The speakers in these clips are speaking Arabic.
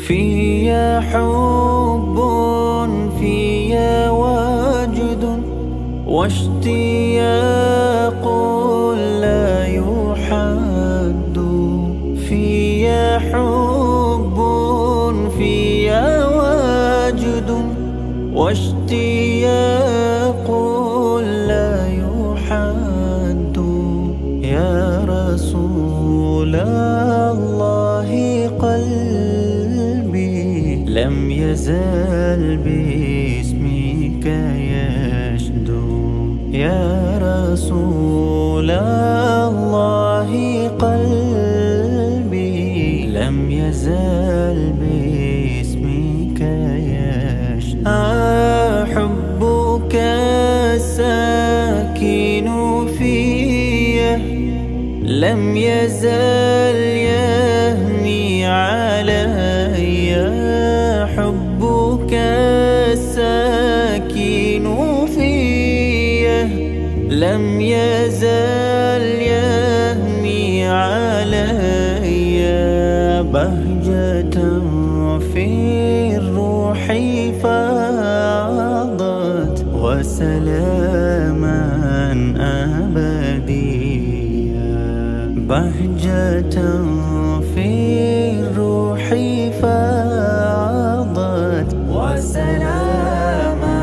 في حب في وجد واشتياق لا يحد. في حب في وجد واشتياق لا يحد. يا رسول الله قلبي لم يزل باسمك يشدو. يا رسول الله قلبي لم يزل باسمك يشدو. حبك الساكن فيه لم يزل يهمي علي. حبك الساكن فيه لم يزل يهمي علي. بهجة في الروح فاضت وسلاما أبديا. بهجة في الروح فاضت وسلاما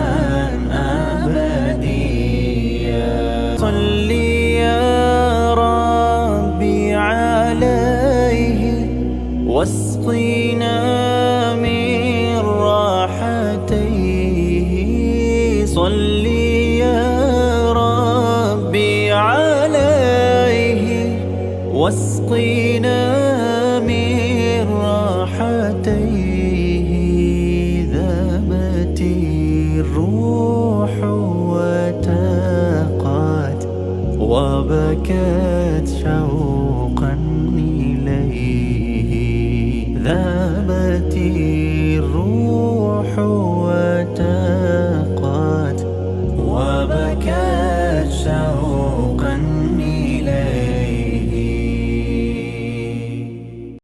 أبديا. صل يا ربي عليه واسقنا من راحتيه. صل يا ربي عليه واسقنا من راحتيه. ذابت الروح وتاقت وبكت شوقا إليه. ذابت الروح وتاقت وبكت شوقا إليه.